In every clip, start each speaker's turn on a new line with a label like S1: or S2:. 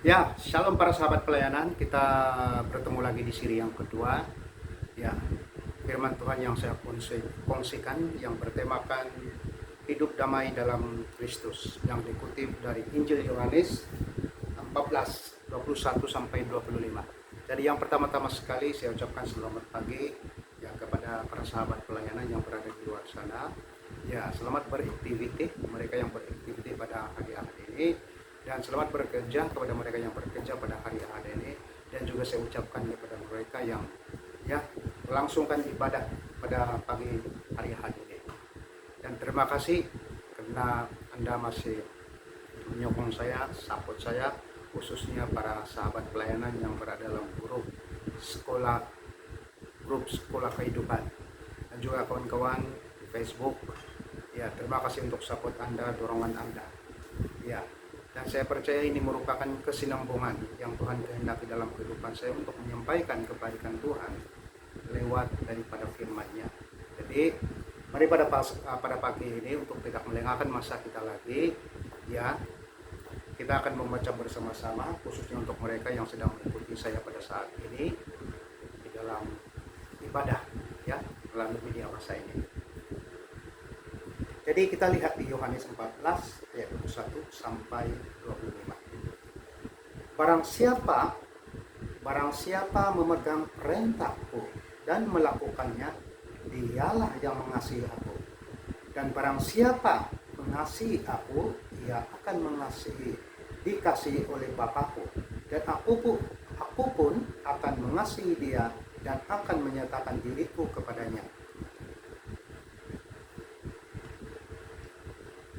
S1: Ya, shalom para sahabat pelayanan. Kita bertemu lagi di siri yang kedua. Ya, firman Tuhan yang saya kongsikan yang bertemakan hidup damai dalam Kristus, yang dikutip dari Injil Yohanes 14, 21 sampai 25. Jadi yang pertama-tama sekali saya ucapkan selamat pagi ya kepada para sahabat pelayanan yang berada di luar sana. Ya, selamat beraktiviti mereka yang beraktiviti pada hari-hari ini, dan selamat bekerja kepada mereka yang bekerja pada hari-hari ini, dan juga saya ucapkan kepada mereka yang melangsungkan ibadah pada pagi hari-hari ini. Dan terima kasih karena Anda masih menyokong saya, support saya, khususnya para sahabat pelayanan yang berada dalam grup sekolah kehidupan, dan juga kawan-kawan di Facebook. Ya, terima kasih untuk support Anda, dorongan Anda. Ya, dan saya percaya ini merupakan kesinambungan yang Tuhan kehendaki dalam kehidupan saya untuk menyampaikan kebaikan Tuhan lewat daripada firman-Nya. Jadi, mari pada pagi ini untuk tidak melengahkan masa kita lagi, ya, kita akan membaca bersama-sama, khususnya untuk mereka yang sedang mengikuti saya pada saat ini di dalam ibadah, ya, melalui media massa ini. Jadi kita lihat di Yohanes 14 ayat 21 sampai 25. Barang siapa memegang perintahku dan melakukannya, dialah yang mengasihi aku. Dan barang siapa mengasihi aku, ia akan dikasihi oleh Bapakku. Dan aku pun akan mengasihi dia dan akan menyatakan diriku kepadanya.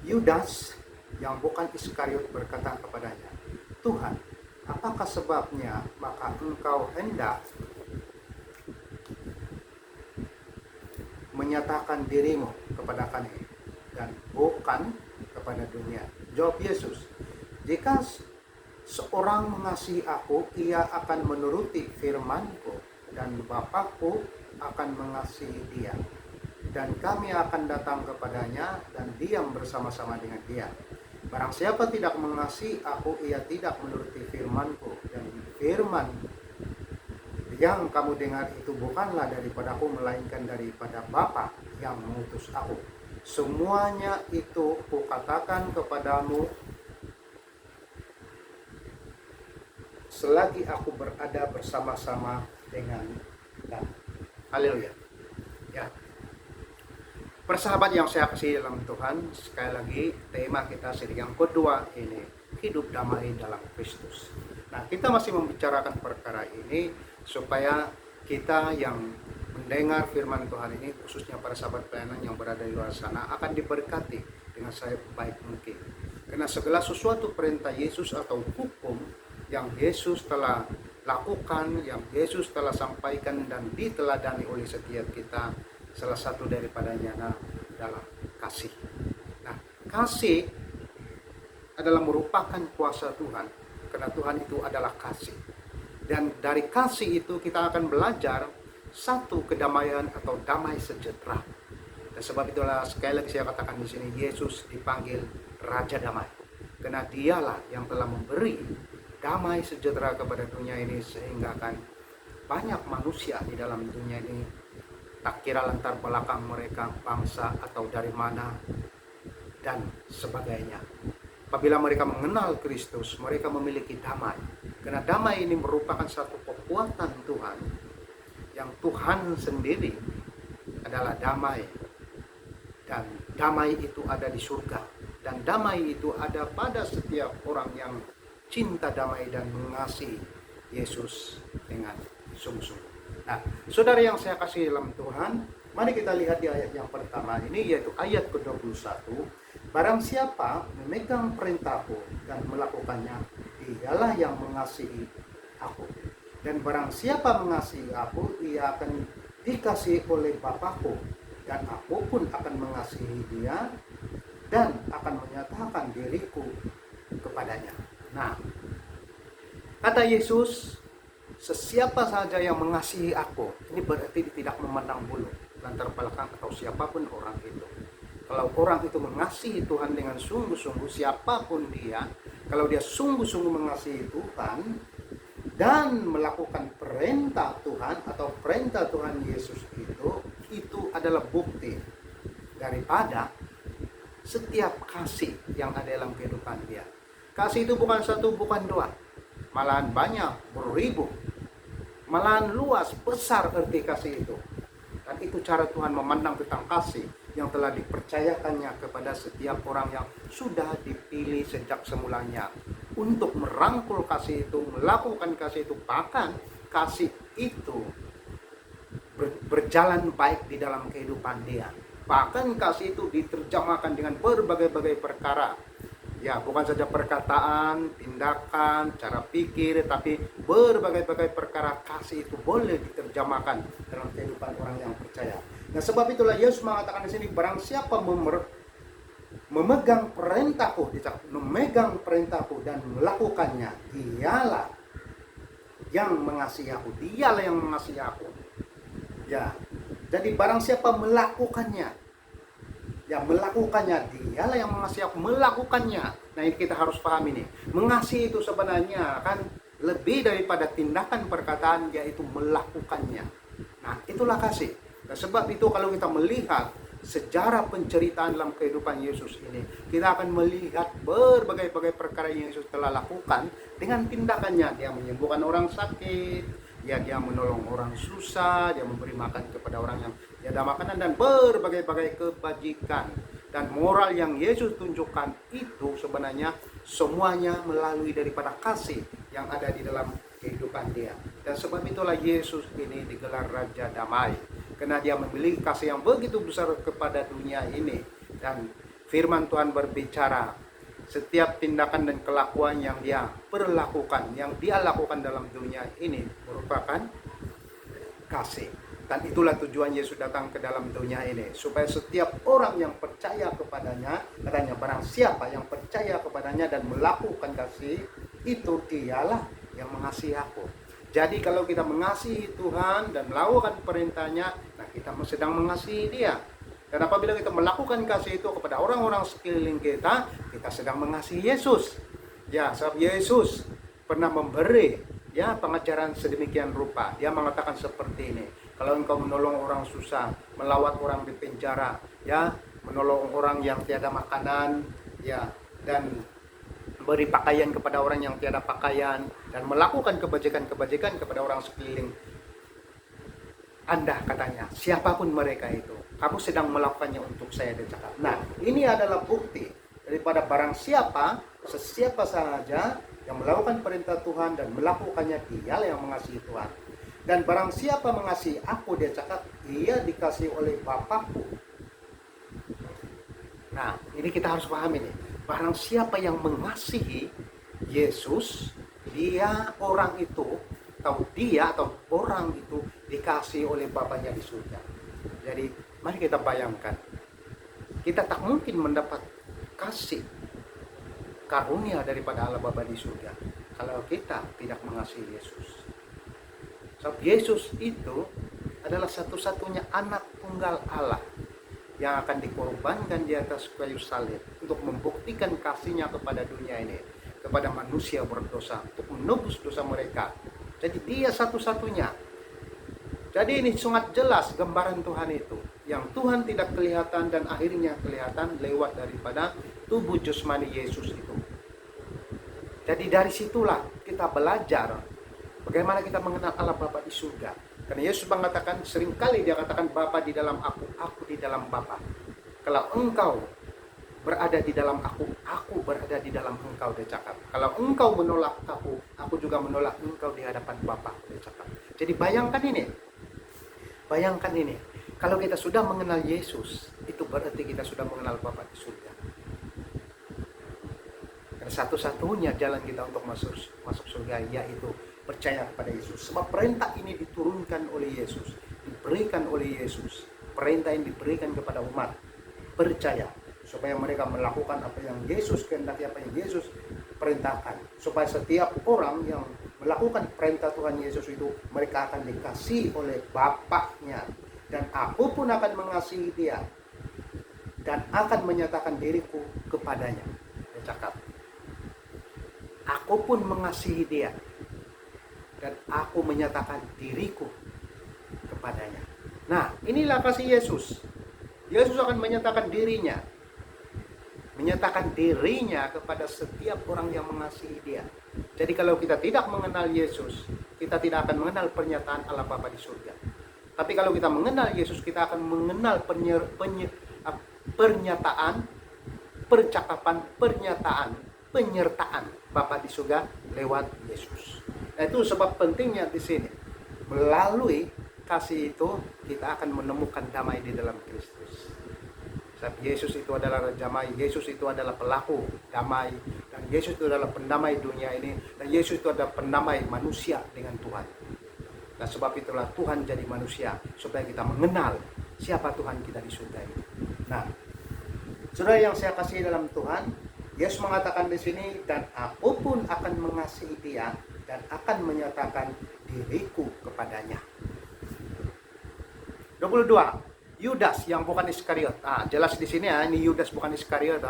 S1: Yudas yang bukan Iskariot berkata kepadanya, Tuhan, apakah sebabnya maka engkau hendak menyatakan dirimu kepada kami dan bukan kepada dunia? Jawab Yesus, jika seorang mengasihi aku, ia akan menuruti firman-Ku, dan Bapakku akan mengasihi dia, dan kami akan datang kepadanya dan diam bersama-sama dengan dia. Barang siapa tidak mengasihi aku, ia tidak menuruti firman-Ku, dan firman yang kamu dengar itu bukanlah daripadaku, melainkan daripada Bapa yang mengutus aku. Semuanya itu kukatakan kepadamu selagi aku berada bersama-sama dengan kamu. Haleluya. Ya. Persahabat yang saya kasih dalam Tuhan, sekali lagi tema kita seri yang kedua ini, hidup damai dalam Kristus. Nah, kita masih membicarakan perkara ini supaya kita yang mendengar firman Tuhan ini, khususnya para sahabat pelayanan yang berada di luar sana, akan diberkati dengan sebaik mungkin. Karena segala sesuatu perintah Yesus atau hukum yang Yesus telah lakukan, yang Yesus telah sampaikan dan diteladani oleh setiap kita, salah satu daripadanya adalah kasih. Nah, kasih adalah merupakan kuasa Tuhan, karena Tuhan itu adalah kasih. Dan dari kasih itu kita akan belajar satu kedamaian atau damai sejahtera. Dan sebab itulah sekali lagi saya katakan di sini, Yesus dipanggil Raja Damai, karena dialah yang telah memberi damai sejahtera kepada dunia ini, sehingga kan banyak manusia di dalam dunia ini, tak kira latar belakang mereka, bangsa atau dari mana dan sebagainya, apabila mereka mengenal Kristus, mereka memiliki damai. Karena damai ini merupakan satu kekuatan Tuhan, yang Tuhan sendiri adalah damai, dan damai itu ada di surga, dan damai itu ada pada setiap orang yang cinta damai dan mengasihi Yesus dengan sungguh-sungguh. Nah, saudara yang saya kasih dalam Tuhan, mari kita lihat di ayat yang pertama ini, yaitu ayat ke-21. Barang siapa memegang perintahku dan melakukannya, dialah yang mengasihi aku. Dan barang siapa mengasihi aku, ia akan dikasihi oleh Bapakku, dan aku pun akan mengasihi dia dan akan menyatakan diriku kepadanya. Nah, kata Yesus, sesiapa saja yang mengasihi aku, ini berarti tidak memandang bulu, latar belakang atau siapapun orang itu. Kalau orang itu mengasihi Tuhan dengan sungguh-sungguh, siapapun dia, kalau dia sungguh-sungguh mengasihi Tuhan dan melakukan perintah Tuhan atau perintah Tuhan Yesus itu adalah bukti daripada setiap kasih yang ada dalam kehidupan dia. Kasih itu bukan satu, bukan dua, malahan banyak, beribu, malahan luas, besar arti kasih itu. Dan itu cara Tuhan memandang tentang kasih yang telah dipercayakannya kepada setiap orang yang sudah dipilih sejak semulanya untuk merangkul kasih itu, melakukan kasih itu. Bahkan kasih itu berjalan baik di dalam kehidupan dia. Bahkan kasih itu diterjemahkan dengan berbagai-bagai perkara. Ya, bukan saja perkataan, tindakan, cara pikir, tapi berbagai-bagai perkara kasih itu boleh diterjemahkan dalam kehidupan orang yang percaya. Nah, sebab itulah Yesus mengatakan di sini, barang siapa memegang perintahku dan melakukannya, dialah yang mengasihi aku. Dialah yang mengasihi aku. Ya, jadi barang siapa melakukannya, dialah yang mengasihi aku, melakukannya. Nah, ini kita harus paham ini. Mengasihi itu sebenarnya kan lebih daripada tindakan perkataan, yaitu melakukannya. Nah, itulah kasih. Nah, sebab itu kalau kita melihat sejarah penceritaan dalam kehidupan Yesus ini, kita akan melihat berbagai-bagai perkara yang Yesus telah lakukan dengan tindakannya. Dia menyembuhkan orang sakit, dia menolong orang susah, dia memberi makan kepada orang yang tiada makanan, dan berbagai-bagai kebajikan dan moral yang Yesus tunjukkan itu sebenarnya semuanya melalui daripada kasih yang ada di dalam kehidupan dia. Dan sebab itulah Yesus ini digelar Raja Damai, karena dia memiliki kasih yang begitu besar kepada dunia ini. Dan firman Tuhan berbicara, setiap tindakan dan kelakuan yang dia perlakukan, yang dia lakukan dalam dunia ini merupakan kasih. Dan itulah tujuan Yesus datang ke dalam dunia ini, supaya setiap orang yang percaya kepadanya, katanya barang siapa yang percaya kepadanya dan melakukan kasih, itu dialah yang mengasihi aku. Jadi kalau kita mengasihi Tuhan dan melakukan perintahnya, nah kita sedang mengasihi dia. Dan apabila kita melakukan kasih itu kepada orang-orang sekeliling kita, kita sedang mengasihi Yesus. Ya, sebab Yesus pernah memberi pengajaran sedemikian rupa. Dia mengatakan seperti ini, kalau engkau menolong orang susah, melawat orang di penjara, menolong orang yang tiada makanan, dan beri pakaian kepada orang yang tiada pakaian, dan melakukan kebajikan-kebajikan kepada orang sekeliling Anda, katanya, siapapun mereka itu, kamu sedang melakukannya untuk saya, dia cakap. Nah, ini adalah bukti daripada barang siapa, sesiapa saja yang melakukan perintah Tuhan dan melakukannya, dialah yang mengasihi Tuhan. Dan barang siapa mengasihi aku, dia cakap, dia dikasihi oleh Bapakku. Nah, ini kita harus paham ini. Barang siapa yang mengasihi Yesus, dia orang itu, atau orang itu dikasihi oleh Bapaknya di surga. Jadi, mari kita bayangkan, kita tak mungkin mendapat kasih karunia daripada Allah Bapa di surga kalau kita tidak mengasihi Yesus. Sebab Yesus itu adalah satu-satunya anak tunggal Allah yang akan dikorbankan di atas kayu salib untuk membuktikan kasihnya kepada dunia ini, kepada manusia berdosa, untuk menebus dosa mereka. Jadi dia satu-satunya. Jadi ini sangat jelas gambaran Tuhan itu, yang Tuhan tidak kelihatan dan akhirnya kelihatan lewat daripada tubuh jasmani Yesus itu. Jadi dari situlah kita belajar bagaimana kita mengenal Allah Bapa di surga. Karena Yesus mengatakan, seringkali dia katakan, Bapa di dalam aku di dalam Bapa. Kalau engkau berada di dalam aku berada di dalam engkau, dia cakap. Kalau engkau menolak aku juga menolak engkau di hadapan Bapa, dia cakap. Jadi bayangkan ini. Kalau kita sudah mengenal Yesus, itu berarti kita sudah mengenal Bapa di surga. Dan satu-satunya jalan kita untuk masuk surga yaitu percaya kepada Yesus. Sebab perintah ini diturunkan oleh Yesus, diberikan oleh Yesus. Perintah yang diberikan kepada umat percaya, supaya mereka melakukan apa yang Yesus kehendaki, apa yang Yesus perintahkan. Supaya setiap orang yang melakukan perintah Tuhan Yesus itu, mereka akan dikasihi oleh Bapaknya. Dan aku pun akan mengasihi dia. dan akan menyatakan diriku kepadanya. Dia cakap, aku pun mengasihi dia dan aku menyatakan diriku kepadanya. Nah, inilah kasih Yesus. Yesus akan menyatakan dirinya kepada setiap orang yang mengasihi dia. Jadi kalau kita tidak mengenal Yesus, kita tidak akan mengenal pernyataan Allah Bapa di surga. Tapi kalau kita mengenal Yesus, kita akan mengenal penyertaan Bapa di surga lewat Yesus. Nah, itu sebab pentingnya di sini. Melalui kasih itu kita akan menemukan damai di dalam Kristus. Sebab Yesus itu adalah damai, Yesus itu adalah pelaku damai, dan Yesus itu adalah pendamai dunia ini, dan Yesus itu adalah pendamai manusia dengan Tuhan. Nah, sebab itulah Tuhan jadi manusia, supaya kita mengenal siapa Tuhan kita di surga ini. Nah, saudara yang saya kasih dalam Tuhan, Yesus mengatakan di sini, dan aku pun akan mengasihi dia dan akan menyatakan diriku kepadanya. 22. Yudas yang bukan Iskariot. Jelas di sini ini Yudas bukan Iskariot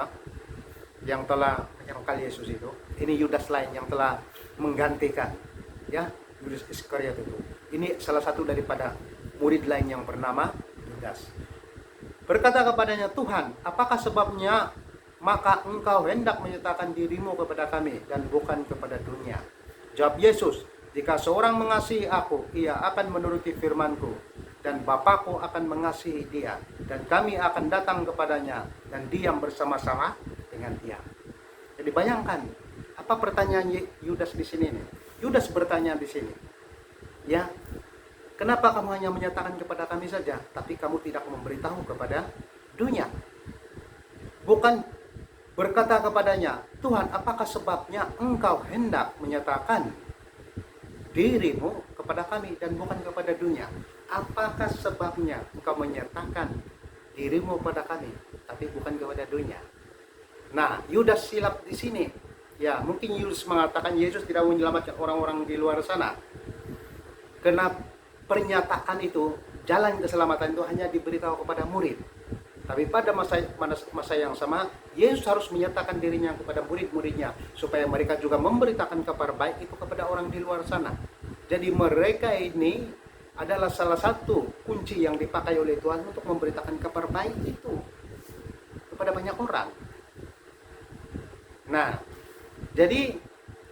S1: yang telah menyangkal Yesus itu. Ini Yudas lain yang telah menggantikan Yudas Iskariot itu. Ini salah satu daripada murid lain yang bernama Yudas. Berkata kepadanya, Tuhan, apakah sebabnya maka engkau hendak menyatakan dirimu kepada kami dan bukan kepada dunia? Jawab Yesus, jika seorang mengasihi aku, ia akan menuruti firman-Ku, dan Bapakku akan mengasihi dia, dan kami akan datang kepadanya dan diam bersama-sama dengan dia. Jadi bayangkan, apa pertanyaan Yudas di sini nih? Yudas bertanya di sini, kenapa kamu hanya menyatakan kepada kami saja, tapi kamu tidak memberitahu kepada dunia? Bukan berkata kepadanya, Tuhan, apakah sebabnya engkau hendak menyatakan dirimu kepada kami dan bukan kepada dunia? Apakah sebabnya engkau menyatakan dirimu kepada kami tapi bukan kepada dunia? Nah, Yudas silap di sini. Mungkin Yudas mengatakan Yesus tidak menyelamatkan orang-orang di luar sana. Karena pernyataan itu, jalan keselamatan itu hanya diberitahu kepada murid. Tapi pada masa yang sama, Yesus harus menyatakan dirinya kepada murid-muridnya supaya mereka juga memberitakan kabar baik itu kepada orang di luar sana. Jadi mereka ini adalah salah satu kunci yang dipakai oleh Tuhan untuk memberitakan kabar baik itu kepada banyak orang. Nah, jadi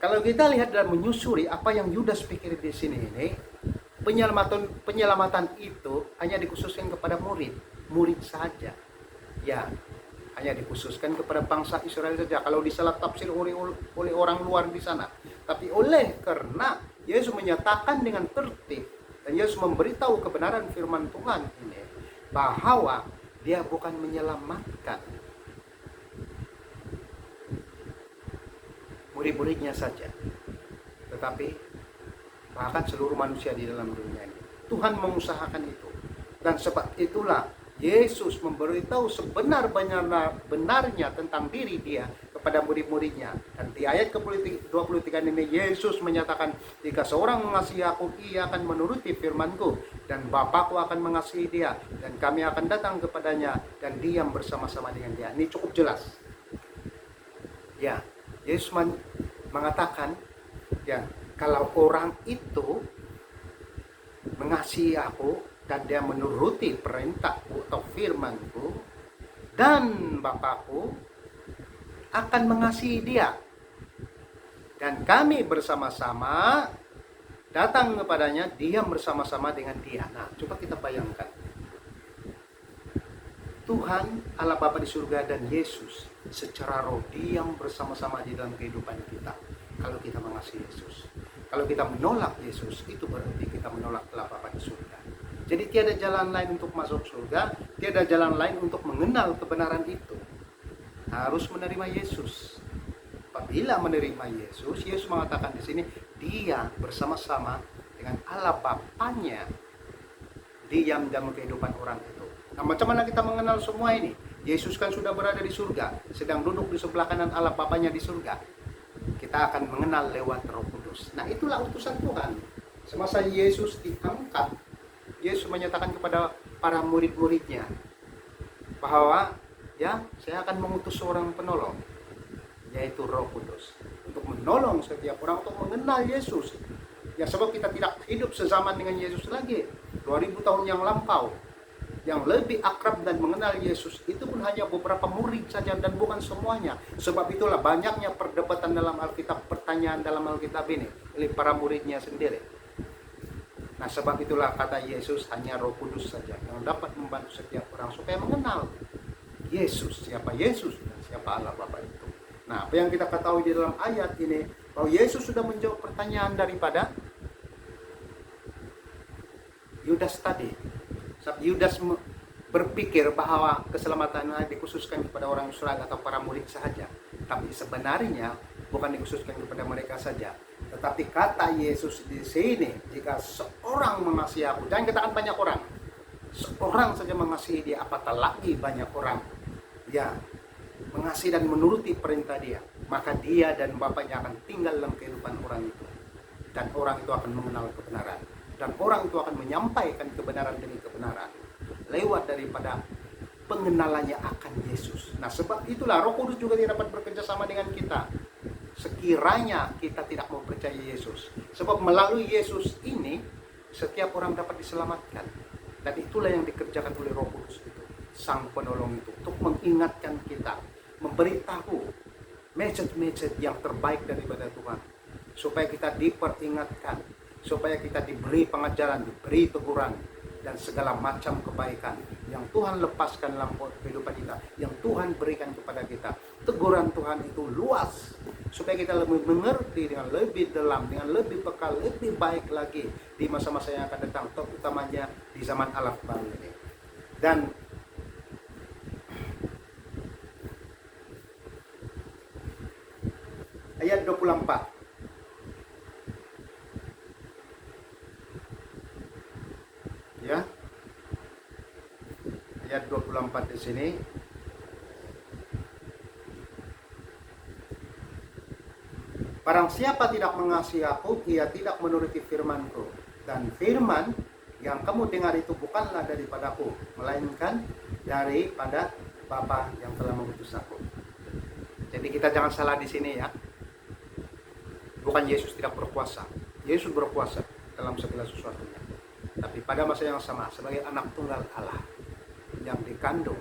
S1: kalau kita lihat dan menyusuri apa yang Yudas pikir di sini ini, penyelamatan itu hanya dikhususkan kepada murid saja. Hanya dikhususkan kepada bangsa Israel saja. Kalau disalah tafsir oleh orang luar di sana. Tapi karena Yesus menyatakan dengan tertib dan Yesus memberitahu kebenaran firman Tuhan ini, bahwa dia bukan menyelamatkan murid-muridnya saja, tetapi bahkan seluruh manusia di dalam dunia ini. Tuhan mengusahakan itu. Dan sebab itulah Yesus memberitahu sebenar-benarnya tentang diri dia kepada murid-muridnya. Dan di ayat ke-23 ini Yesus menyatakan, jika seorang mengasihi aku, ia akan menuruti firman-Ku, dan Bapakku akan mengasihi dia, dan kami akan datang kepadanya dan diam bersama-sama dengan dia. Ini cukup jelas. Yesus mengatakan, kalau orang itu mengasihi aku dan dia menuruti perintahku atau firmanku, dan Bapakku akan mengasihi dia, dan kami bersama-sama datang kepadanya, diam bersama-sama dengan dia. Nah, coba kita bayangkan, Tuhan Allah Bapa di surga dan Yesus secara roh diam bersama-sama di dalam kehidupan kita kalau kita mengasihi Yesus. Kalau kita menolak Yesus, itu berarti kita menolak Allah Bapa di surga. Jadi tiada jalan lain untuk masuk surga, tiada jalan lain untuk mengenal kebenaran itu. Harus menerima Yesus. Apabila menerima Yesus, Yesus mengatakan di sini, dia bersama-sama dengan Allah Bapanya diam dalam kehidupan orang itu. Nah, macam mana kita mengenal semua ini? Yesus kan sudah berada di surga, sedang duduk di sebelah kanan Allah Bapanya di surga. Kita akan mengenal lewat Roh Kudus. Nah, itulah utusan Tuhan. Semasa Yesus diangkat, Yesus menyatakan kepada para murid-muridnya bahwa ya, saya akan mengutus seorang penolong, yaitu Roh Kudus, untuk menolong setiap orang untuk mengenal Yesus. Ya, sebab kita tidak hidup sezaman dengan Yesus lagi. 2000 tahun yang lampau, yang lebih akrab dan mengenal Yesus itu pun hanya beberapa murid saja dan bukan semuanya. Sebab itulah banyaknya perdebatan dalam Alkitab, pertanyaan dalam Alkitab ini oleh para muridnya sendiri. Nah, sebab itulah kata Yesus, hanya Roh Kudus saja yang dapat membantu setiap orang supaya mengenal Yesus, siapa Yesus dan siapa Allah Bapa itu. Nah, apa yang kita ketahui di dalam ayat ini, bahwa Yesus sudah menjawab pertanyaan daripada Yudas tadi. Yudas berpikir bahwa keselamatan dikhususkan kepada orang Israel atau para murid saja. Tapi sebenarnya bukan dikhususkan kepada mereka saja. Tetapi kata Yesus di sini, jika seorang mengasihi aku, jangan katakan banyak orang. Seorang saja mengasihi dia, apatah lagi banyak orang. Ya, mengasihi dan menuruti perintah dia, maka dia dan Bapaknya akan tinggal dalam kehidupan orang itu. Dan orang itu akan mengenal kebenaran. Dan orang itu akan menyampaikan kebenaran demi kebenaran lewat daripada pengenalannya akan Yesus. Nah, sebab itulah Roh Kudus juga tidak dapat bekerja sama dengan kita sekiranya kita tidak mau percaya Yesus. Sebab melalui Yesus ini setiap orang dapat diselamatkan. Dan itulah yang dikerjakan oleh Roh Kudus itu, Sang Penolong itu, untuk mengingatkan kita, memberitahu message-message yang terbaik daripada Tuhan, supaya kita diperingatkan, supaya kita diberi pengajaran, diberi teguran, dan segala macam kebaikan yang Tuhan lepaskan dalam kehidupan kita, yang Tuhan berikan kepada kita. Teguran Tuhan itu luas, supaya kita lebih mengerti dengan lebih dalam, dengan lebih peka, lebih baik lagi di masa-masa yang akan datang, terutamanya di zaman Alat Baru ini. Dan ayat 24. Ya. Ayat 24 di sini. Barang siapa tidak mengasihi aku, ia tidak menuruti firman-Ku. Dan firman yang kamu dengar itu bukanlah daripadaku, melainkan daripada Bapa yang telah mengutus aku. Jadi kita jangan salah di sini ya. Bukan Yesus tidak berkuasa. Yesus berkuasa dalam segala sesuatunya. Tapi pada masa yang sama, sebagai anak tunggal Allah yang dikandung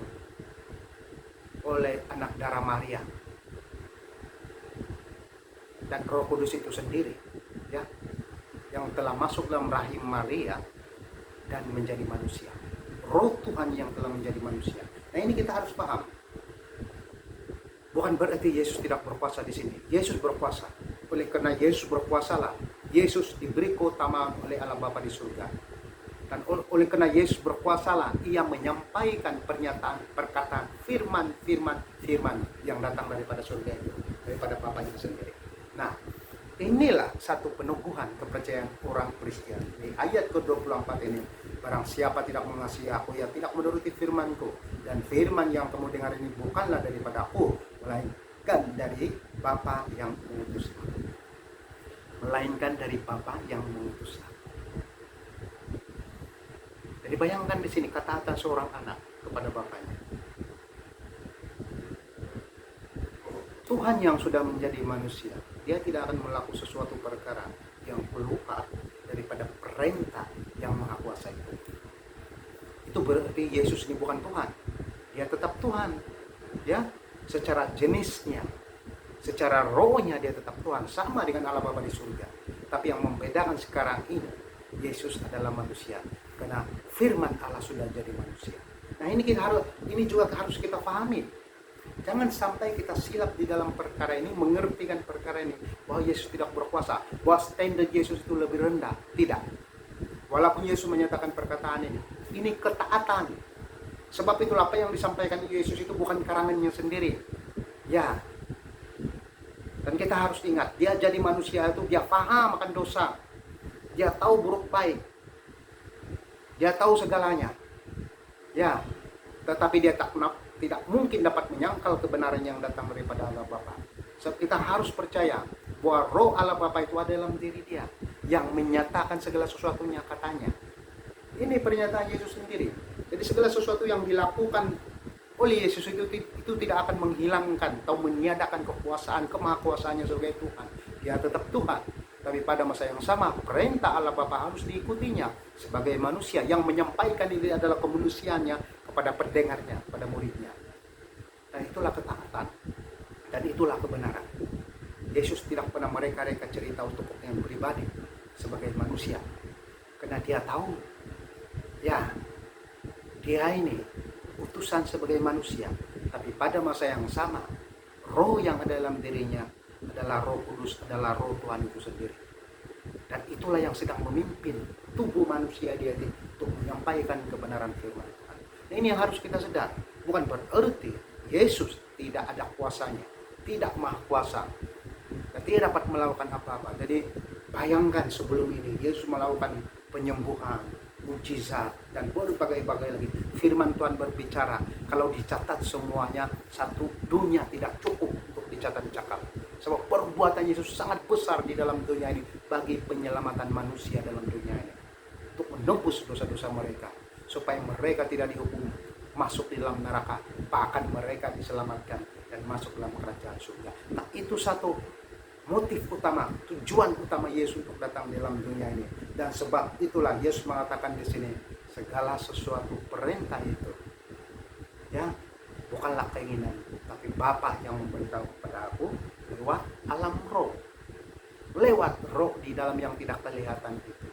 S1: oleh anak darah Maria dan Roh Kudus itu sendiri, ya, yang telah masuk dalam rahim Maria dan menjadi manusia. Roh Tuhan yang telah menjadi manusia. Nah, ini kita harus paham. Bukan berarti Yesus tidak berkuasa di sini. Yesus berkuasa. Oleh karena Yesus berkuasalah, Yesus diberi keutamaan oleh Allah Bapa di surga. Dan oleh karena Yesus berkuasalah, ia menyampaikan pernyataan, perkataan, firman yang datang daripada surga itu, daripada Bapanya sendiri. Nah, inilah satu peneguhan kepercayaan orang Kristen. Di ayat ke-24 ini, barang siapa tidak mengasihi aku, ia tidak menuruti firman-Ku. Dan firman yang kamu dengar ini bukanlah daripada aku, melainkan dari Bapa yang mengutus aku. Melainkan dari Bapa yang mengutus aku. Jadi bayangkan di sini kata-kata seorang anak kepada bapaknya. Tuhan yang sudah menjadi manusia, dia tidak akan melakukan sesuatu perkara yang keluar daripada perintah yang maha kuasa itu. Itu berarti Yesus ini bukan Tuhan. Dia tetap Tuhan. Ya, secara jenisnya, secara rohnya dia tetap Tuhan, sama dengan Allah Bapa di surga. Tapi yang membedakan sekarang ini, Yesus adalah manusia. Karena firman Allah sudah jadi manusia. Nah, ini juga harus kita pahami. Jangan sampai kita silap di dalam perkara ini, mengertikan perkara ini bahwa Yesus tidak berkuasa, bahwa standar Yesus itu lebih rendah. Tidak. Walaupun Yesus menyatakan perkataan ini ketaatan. Sebab itulah apa yang disampaikan Yesus itu bukan karangannya sendiri. Ya. Dan kita harus ingat, dia jadi manusia itu dia paham akan dosa. Dia tahu buruk baik. Dia tahu segalanya. Ya, tetapi dia tidak mungkin dapat menyangkal kebenaran yang datang daripada Allah Bapa. Sebab kita harus percaya bahwa roh Allah Bapa itu ada dalam diri dia, yang menyatakan segala sesuatunya katanya. Ini pernyataan Yesus sendiri. Jadi segala sesuatu yang dilakukan oleh Yesus itu tidak akan menghilangkan atau meniadakan kekuasaan, kemahakuasaannya sebagai Tuhan. Dia tetap Tuhan. Tapi pada masa yang sama, perintah Allah Bapa harus diikutinya sebagai manusia yang menyampaikan ini adalah kemanusiaannya kepada pendengarnya, pada muridnya. Dan itulah ketaatan. Dan itulah kebenaran. Yesus tidak pernah mereka-reka cerita untuk kepentingan pribadi sebagai manusia. Karena dia tahu, ya, dia ini utusan sebagai manusia. Tapi pada masa yang sama, roh yang ada dalam dirinya adalah Roh Kudus, adalah roh Tuhan itu sendiri. Dan itulah yang sedang memimpin tubuh manusia dia untuk menyampaikan kebenaran firman Tuhan. Nah, ini yang harus kita sadar. Bukan berarti Yesus tidak ada kuasanya, tidak maha kuasa, dan tidak dapat melakukan apa-apa. Jadi bayangkan sebelum ini Yesus melakukan penyembuhan, mujizat, dan berbagai-bagai lagi. Firman Tuhan berbicara, kalau dicatat semuanya, satu dunia tidak cukup untuk dicatat-catat. Sebab perbuatan Yesus sangat besar di dalam dunia ini bagi penyelamatan manusia dalam dunia ini. Untuk menebus dosa-dosa mereka, supaya mereka tidak dihukum masuk di dalam neraka, bahkan mereka diselamatkan dan masuk dalam kerajaan surga. Nah, itu satu motif utama, tujuan utama Yesus untuk datang dalam dunia ini. Dan sebab itulah Yesus mengatakan di sini, segala sesuatu perintah itu, ya, bukanlah keinginan, tapi Bapa yang memberitahu kepada aku lewat alam roh, lewat roh di dalam yang tidak kelihatan itu.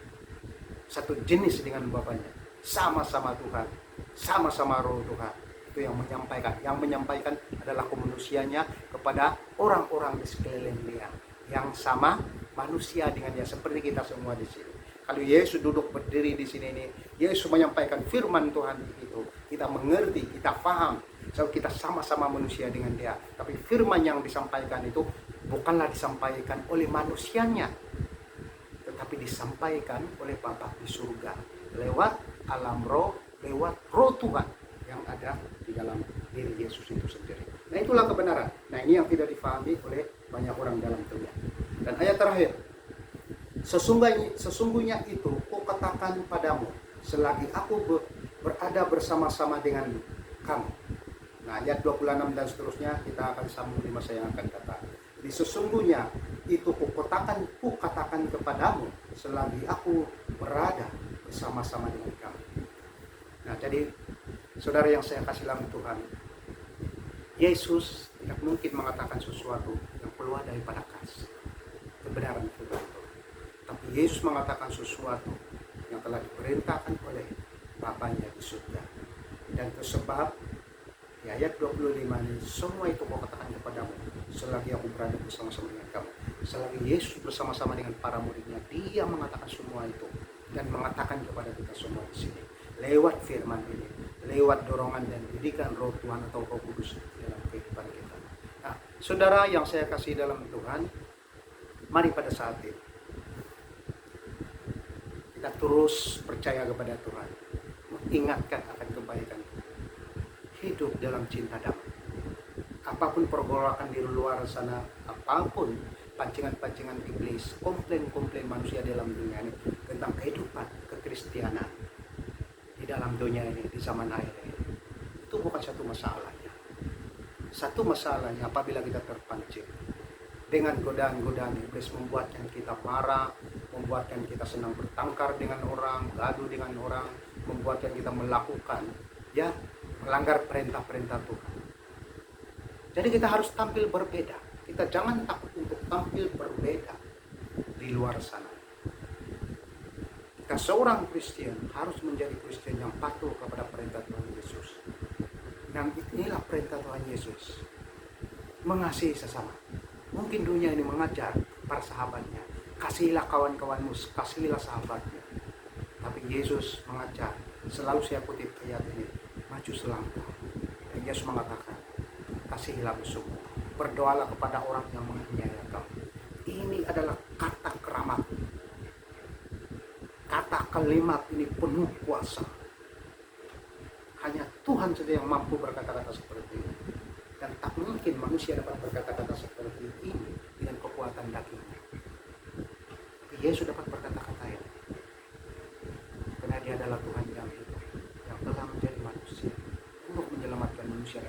S1: Satu jenis dengan Bapanya, sama-sama Tuhan, sama-sama roh Tuhan. Itu yang menyampaikan. Yang menyampaikan adalah kemanusiaannya kepada orang-orang di sekeliling dia, yang sama manusia dengan dia, seperti kita semua di sini. Kalau Yesus duduk berdiri di sini ini, Yesus menyampaikan firman Tuhan itu, kita mengerti, kita paham, so kita sama-sama manusia dengan dia. Tapi firman yang disampaikan itu bukanlah disampaikan oleh manusianya, tetapi disampaikan oleh Bapa di surga lewat alam roh, lewat roh Tuhan yang ada di dalam diri Yesus itu sendiri. Nah, itulah kebenaran. Nah, ini yang tidak difahami oleh banyak orang dalam dunia. Dan ayat terakhir, sesungguhnya itu kukatakan padamu, selagi aku berada bersama-sama dengan kamu. Nah, ayat 26 dan seterusnya kita akan sambung di masa yang akan datang. Jadi sesungguhnya itu kukatakan kepadamu, selagi aku berada bersama-sama dengan kamu. Nah, jadi saudara yang saya kasih dalam Tuhan, Yesus tidak mungkin mengatakan sesuatu yang keluar daripada kas kebenaran firman Tuhan. Tapi Yesus mengatakan sesuatu yang telah diperintahkan oleh Bapanya di surga. Dan itu sebab di ayat 25 ini, semua itu kau katakan kepadamu selagi aku berada bersama-sama dengan kamu. Selagi Yesus bersama-sama dengan para muridnya, dia mengatakan semua itu dan mengatakan kepada kita semua di sini lewat firman ini, lewat dorongan dan didikan Roh Tuhan atau Roh Kudus dalam kehidupan kita. Nah, saudara yang saya kasih dalam Tuhan, mari pada saat ini kita terus percaya kepada Tuhan, mengingatkan akan kebaikan Tuhan, hidup dalam cinta damai. Apapun pergolakan di luar sana, apapun pancingan-pancingan iblis, komplain-komplain manusia dalam dunia ini tentang kehidupan kekristianan di dalam dunia ini, di zaman akhir ini, itu bukan satu masalahnya. Satu masalahnya apabila kita terpancing dengan godaan-godaan iblis, membuatkan kita marah, membuatkan kita senang bertengkar dengan orang, gaduh dengan orang, membuatkan kita melakukan, ya, melanggar perintah-perintah Tuhan. Jadi kita harus tampil berbeda. Kita jangan takut untuk tampil berbeda di luar sana. Kita seorang Kristen harus menjadi Kristen yang patuh kepada perintah Tuhan Yesus. Dan inilah perintah Tuhan Yesus, mengasihi sesama. Mungkin dunia ini mengajar para sahabatnya, kasihilah kawan-kawanmu, kasihilah sahabatnya. Tapi Yesus mengajar, selalu saya kutip ayat ini, maju selangkah. Dan Yesus mengatakan, kasihilah musuhmu, berdoalah kepada orang yang menganiaya kamu. Ini adalah kata keramat. Kata kalimat ini penuh kuasa. Hanya Tuhan saja yang mampu berkata-kata seperti ini. Dan tak mungkin manusia dapat berkata-kata seperti ini dengan kekuatan dagingnya. Tapi Yesus dapat berkata-kata ini karena dia adalah Tuhan yang hidup, yang telah menjadi manusia untuk menyelamatkan manusia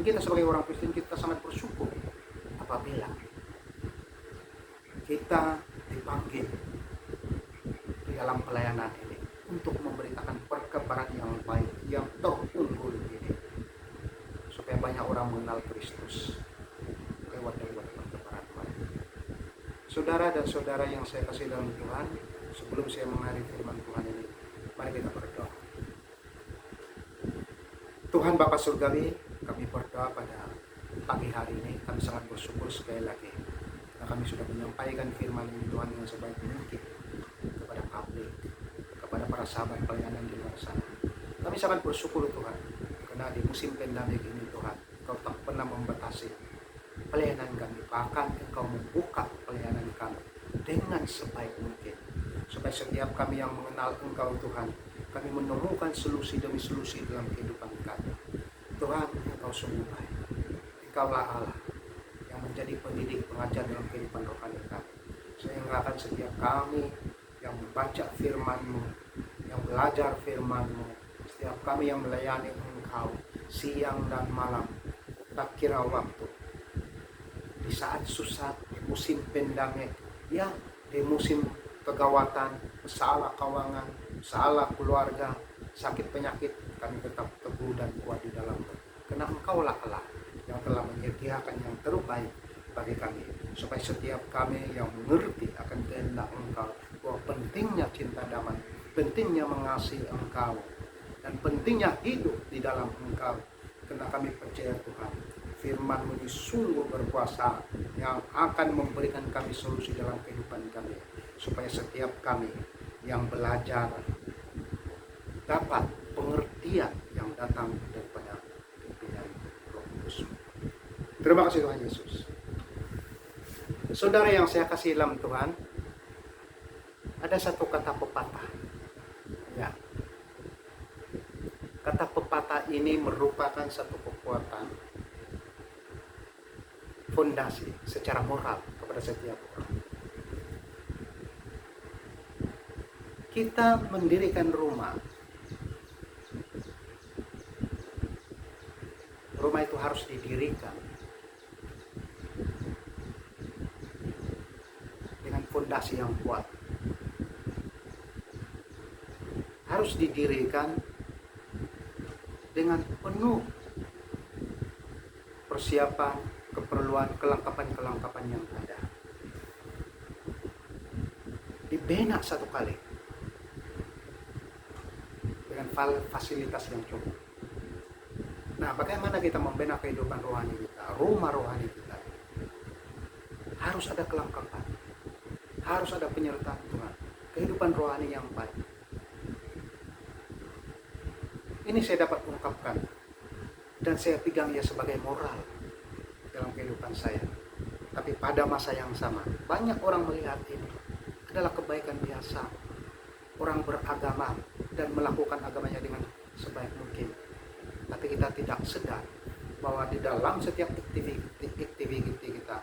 S1: kita sebagai orang Kristen, kita sangat bersyukur apabila kita dipanggil di dalam pelayanan ini untuk memberitakan perkabaran yang baik, yang terunggul ini, supaya banyak orang mengenal Kristus lewat perkabaran baik. Saudara dan saudara yang saya kasih dalam Tuhan, sebelum saya mengakhiri firman Tuhan ini, mari kita berdoa. Tuhan Bapa Surgawi, kami berdoa pada pagi hari ini. Kami sangat bersyukur sekali lagi karena kami sudah menyampaikan firman ini Tuhan yang sebaik mungkin kepada publik, kepada para sahabat pelayanan di luar sana. Kami sangat bersyukur Tuhan karena di musim pandemik ini Tuhan, Kau tak pernah membatasi pelayanan kami, bahkan Engkau membuka pelayanan kami dengan sebaik mungkin, supaya setiap kami yang mengenal Engkau Tuhan, kami menemukan solusi demi solusi dalam kehidupan kami. Tuhan, Engkau sungguh baik. Engkaulah Allah yang menjadi pendidik pengajar dalam kehidupan rohani kami, sehingga akan setiap kami yang membaca firman-Mu, yang belajar firman-Mu, setiap kami yang melayani Engkau siang dan malam, tak kira waktu, di saat susah, di musim pandemik, ya di musim kegawatan, masalah keuangan, masalah keluarga, sakit penyakit, kami tetap teguh dan kuat di dalam Tuhan. Karena Engkaulah Allah yang telah menyediakan yang terbaik bagi kami, supaya setiap kami yang mengerti akan kehendak Engkau, bahwa pentingnya cinta damai, pentingnya mengasihi Engkau, dan pentingnya hidup di dalam Engkau. Karena kami percaya Tuhan, firman-Mu ini sungguh berkuasa yang akan memberikan kami solusi dalam kehidupan kami, supaya setiap kami yang belajar dapat pengertian yang datang daripada pimpinan Roh Kudus. Terima kasih Tuhan Yesus. Saudara yang saya kasih dalam Tuhan, ada satu kata pepatah. Ya. Kata pepatah ini merupakan satu kekuatan fondasi secara moral kepada setiap orang. Kita mendirikan rumah. Rumah itu harus didirikan dengan fondasi yang kuat. Harus didirikan dengan penuh persiapan, keperluan, kelengkapan-kelengkapan yang ada. Dibina satu kali dengan fasilitas yang cukup. Nah, bagaimana kita membina kehidupan rohani kita, rumah rohani kita? Harus ada kelengkapan, harus ada penyertaan Tuhan, kehidupan rohani yang baik. Ini saya dapat ungkapkan dan saya pegang ya sebagai moral dalam kehidupan saya. Tapi pada masa yang sama, banyak orang melihat ini adalah kebaikan biasa. Orang beragama dan melakukan agamanya dengan sebaik mungkin. Tapi kita tidak sadar bahwa di dalam setiap aktiviti kita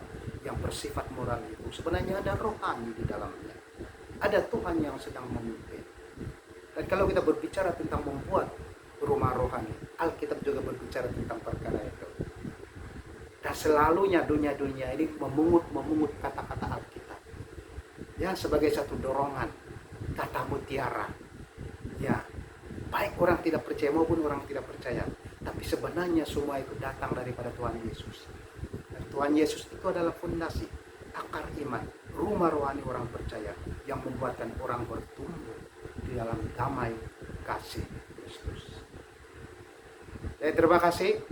S1: yang bersifat moral itu sebenarnya ada rohani di dalamnya. Ada Tuhan yang sedang memimpin. Dan kalau kita berbicara tentang membuat rumah rohani, Alkitab juga berbicara tentang perkara itu. Dan selalunya dunia ini memungut kata-kata Alkitab. Ya, sebagai satu dorongan, kata mutiara. Ya, baik orang tidak percaya maupun orang tidak percaya. Tapi sebenarnya semua itu datang daripada Tuhan Yesus. Dan Tuhan Yesus itu adalah fondasi, akar iman, rumah rohani orang percaya yang membuatkan orang bertumbuh di dalam damai kasih Kristus. Terima kasih.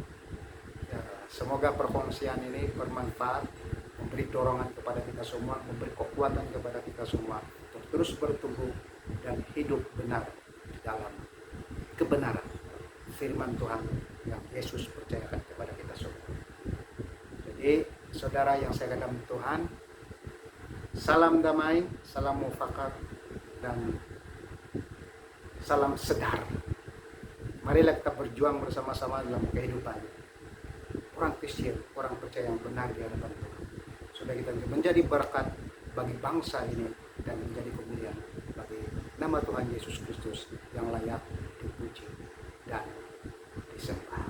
S1: Ya, semoga perkongsian ini bermanfaat, memberi dorongan kepada kita semua, memberi kekuatan kepada kita semua untuk terus bertumbuh dan hidup benar di dalam kebenaran firman Tuhan yang Yesus percayakan kepada kita semua. Jadi, saudara yang saya katakan Tuhan, salam damai, salam mufakat, dan salam sedar. Marilah kita berjuang bersama-sama dalam kehidupan orang Kristen, orang percaya yang benar di hadapan Tuhan. Supaya kita menjadi berkat bagi bangsa ini dan menjadi kemuliaan bagi nama Tuhan Yesus Kristus yang layak dipuji dan disembah.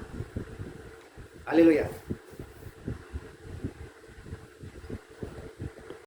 S1: Haleluya.